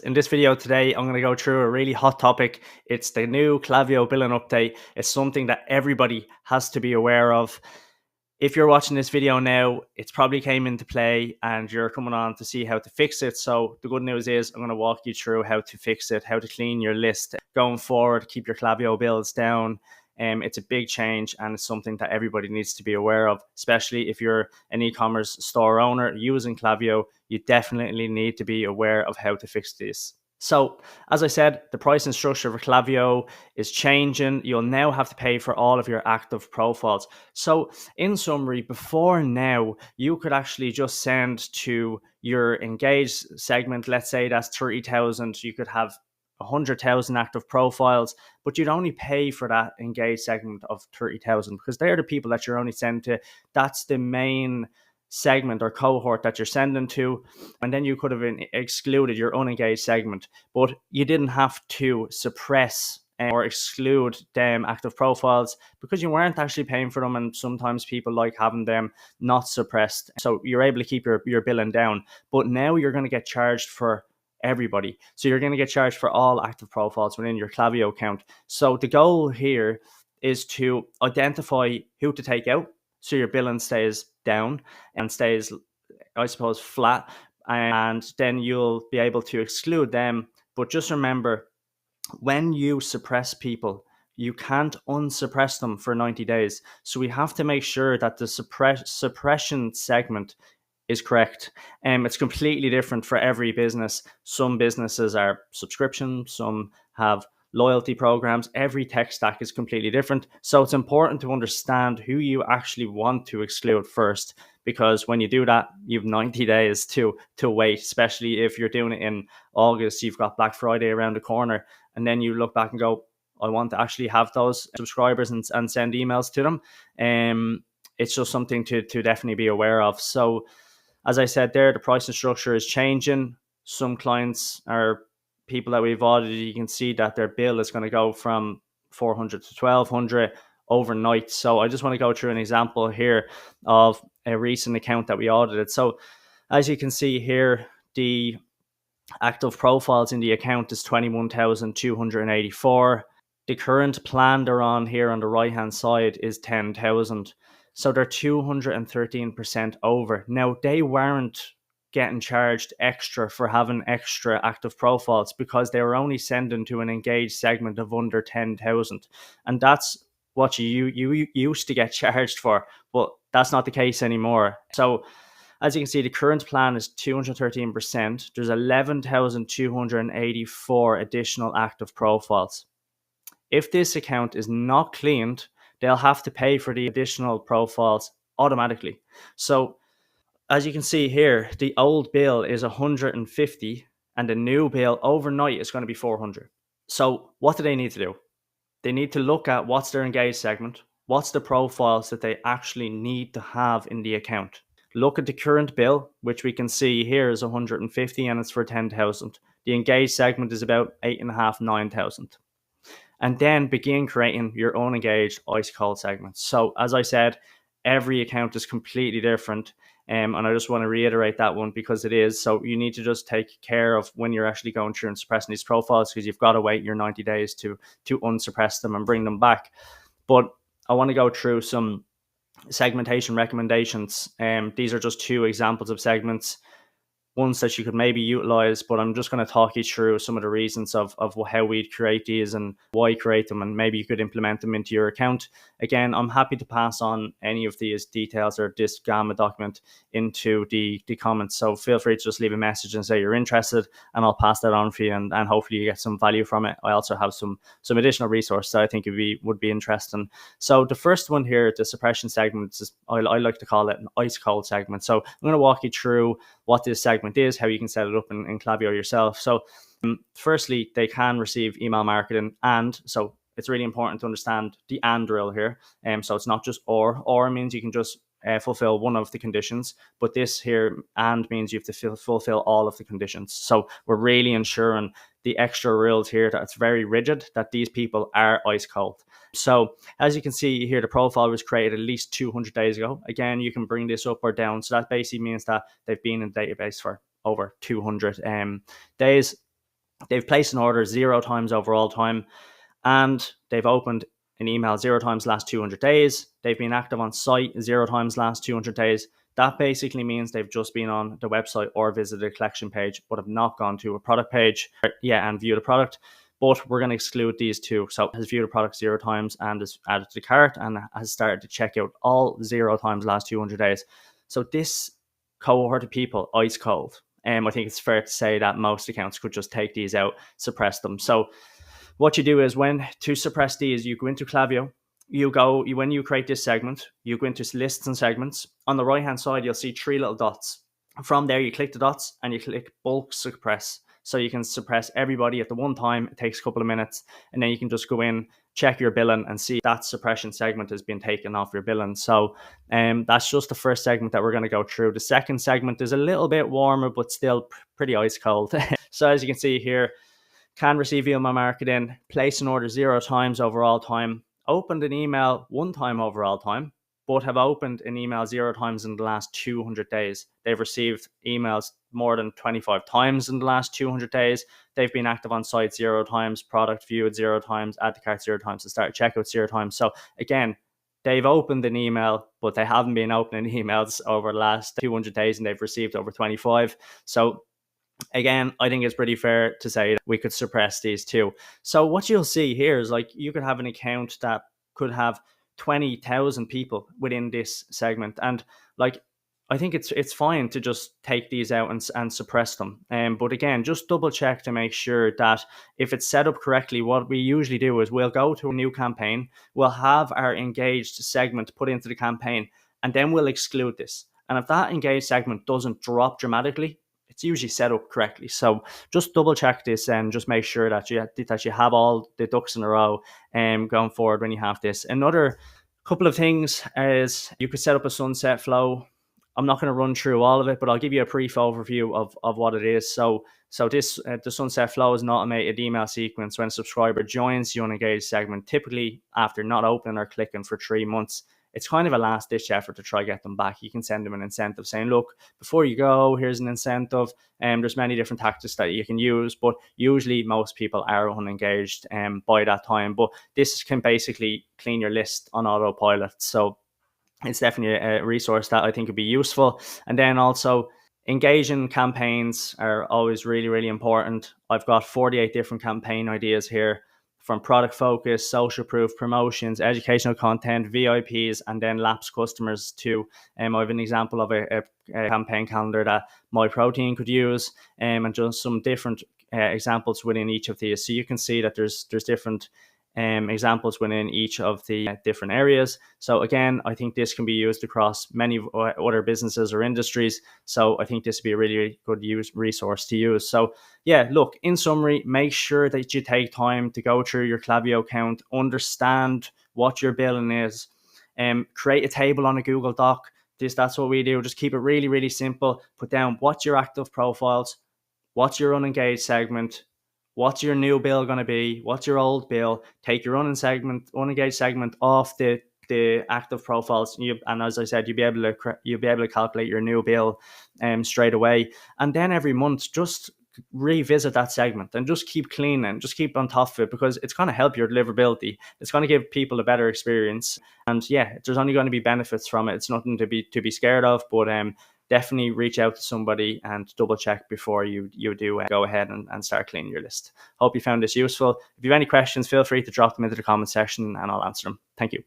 In this video today, I'm going to go through a really hot topic. It's the new Klaviyo billing update. It's something that everybody has to be aware of. If you're watching this video now, it's probably came into play and you're coming on to see how to fix it. So the good news is I'm going to walk you through how to fix it, how to clean your list going forward, keep your Klaviyo bills down. It's a big change and it's something that everybody needs to be aware of, especially if you're an e-commerce store owner using Klaviyo. You definitely need to be aware of how to fix this. So, as I said, the pricing structure for Klaviyo is changing. You'll now have to pay for all of your active profiles. So, in summary, before now, you could actually just send to your engaged segment. Let's say that's 30,000. You could have 100,000 active profiles, but you'd only pay for that engaged segment of 30,000 because they're the people that you're only sending to. That's the main segment or cohort that you're sending to, and then you could have excluded your unengaged segment, but you didn't have to suppress or exclude them active profiles because you weren't actually paying for them, and sometimes people like having them not suppressed, so you're able to keep your billing down. But now you're going to get charged for everybody, so you're going to get charged for all active profiles within your Klaviyo account. So the goal here is to identify who to take out so your billing stays down and stays, I suppose, flat, and then you'll be able to exclude them. But just remember, when you suppress people, you can't unsuppress them for 90 days. So we have to make sure that the suppression segment is correct. It's completely different for every business. Some businesses are subscription, some have loyalty programs. Every tech stack is completely different. So it's important to understand who you actually want to exclude first, because when you do that, you've 90 days to wait, especially if you're doing it in August. You've got Black Friday around the corner, and then you look back and go, I want to actually have those subscribers and send emails to them. It's just something to definitely be aware of. So as I said there, the pricing structure is changing. Some clients are people that we've audited. You can see that their bill is going to go from 400 to 1,200 overnight. So I just want to go through an example here of a recent account that we audited. So as you can see here, the active profiles in the account is 21,284. The current plan they're on here on the right hand side is 10,000. So they're 213% over. Now, they weren't getting charged extra for having extra active profiles because they were only sending to an engaged segment of under 10,000. And that's what you used to get charged for, but that's not the case anymore. So as you can see, the current plan is 213%. There's 11,284 additional active profiles. If this account is not cleaned, they'll have to pay for the additional profiles automatically. So as you can see here, the old bill is 150 and the new bill overnight is going to be 400. So what do they need to do? They need to look at what's their engaged segment, what's the profiles that they actually need to have in the account. Look at the current bill, which we can see here is 150 and it's for 10,000. The engaged segment is about 8,500, 9,000. And then begin creating your own engaged ice cold segments. So as I said, every account is completely different. And I just want to reiterate that one because it is. So you need to just take care of when you're actually going through and suppressing these profiles, because you've got to wait your 90 days to unsuppress them and bring them back. But I want to go through some segmentation recommendations. These are just two examples of segments, ones that you could maybe utilize, but I'm just going to talk you through some of the reasons of how we create these and why create them, and maybe you could implement them into your account. Again, I'm happy to pass on any of these details or this Gamma document into the comments, so feel free to just leave a message and say you're interested, and I'll pass that on for you, and hopefully you get some value from it. I also have some additional resources that I think would be interesting. So the first one here, the suppression segment, is I like to call it an ice cold segment. So I'm going to walk you through what this segment is, how you can set it up in Klaviyo yourself. So firstly, they can receive email marketing, and so it's really important to understand the and rule here. So it's not just or means you can just fulfill one of the conditions, but this here and means you have to fulfill all of the conditions. So we're really ensuring the extra rules here that it's very rigid, that these people are ice cold. So as you can see here, the profile was created at least 200 days ago. Again, you can bring this up or down. So that basically means that they've been in the database for over 200 days. They've placed an order 0 times overall time, and they've opened an email 0 times last 200 days. They've been active on site 0 times last 200 days. That basically means they've just been on the website or visited a collection page, but have not gone to a product page, and viewed a product. But we're going to exclude these two. So has viewed a product 0 times and is added to the cart and has started to check out all 0 times last 200 days. So this cohort of people, ice cold. I think it's fair to say that most accounts could just take these out, suppress them. So what you do is, when to suppress these, you go into Klaviyo. When you create this segment, you go into lists and segments. On the right hand side, you'll see 3 little dots. From there, you click the dots and you click bulk suppress. So you can suppress everybody at the one time. It takes a couple of minutes, and then you can just go in, check your billing, and see that suppression segment has been taken off your billing. So that's just the first segment that we're going to go through. The second segment is a little bit warmer, but still pretty ice cold. So as you can see here, can receive email marketing, place an order 0 times overall time, opened an email 1 time overall time, but have opened an email 0 times in the last 200 days. They've received emails more than 25 times in the last 200 days. They've been active on site 0 times, product viewed 0 times, add to cart 0 times, and start checkout 0 times. So again, they've opened an email, but they haven't been opening emails over the last 200 days, and they've received over 25. So again, I think it's pretty fair to say that we could suppress these too. So what you'll see here is, like, you could have an account that could have 20,000 people within this segment, and like, I think it's fine to just take these out and suppress them. But again, just double check to make sure that if it's set up correctly. What we usually do is we'll go to a new campaign, we'll have our engaged segment put into the campaign, and then we'll exclude this. And if that engaged segment doesn't drop dramatically, it's usually set up correctly. So just double check this and just make sure that you have all the ducks in a row going forward when you have this. Another couple of things is you could set up a sunset flow. I'm not going to run through all of it, but I'll give you a brief overview of what it is. So this the sunset flow is an automated email sequence when a subscriber joins the unengaged segment, typically after not opening or clicking for 3 months. It's kind of a last ditch effort to try get them back. You can send them an incentive saying, look, before you go, here's an incentive. There's many different tactics that you can use, but usually most people are unengaged by that time. But this can basically clean your list on autopilot. So it's definitely a resource that I think would be useful. And then also, engaging campaigns are always really, really important. I've got 48 different campaign ideas here, from product focus, social proof, promotions, educational content, VIPs, and then lapsed customers too. I have an example of a campaign calendar that My Protein could use, and just some different examples within each of these. So you can see that there's different examples within each of the different areas. So again, I think this can be used across many other businesses or industries. So I think this would be a really, really good resource to use. So yeah, look, in summary, make sure that you take time to go through your Klaviyo account, understand what your billing is, create a table on a Google Doc. That's what we do. Just keep it really, really simple. Put down what's your active profiles, what's your unengaged segment, what's your new bill going to be, what's your old bill. Take your unengaged segment off the active profiles, and as I said, you'll be able to calculate your new bill straight away. And then every month, just revisit that segment and just keep cleaning, just keep on top of it, because it's going to help your deliverability. It's going to give people a better experience, and yeah, there's only going to be benefits from it. It's nothing to be scared of, but definitely reach out to somebody and double check before you do go ahead and start cleaning your list. Hope you found this useful. If you have any questions, feel free to drop them into the comment section and I'll answer them. Thank you.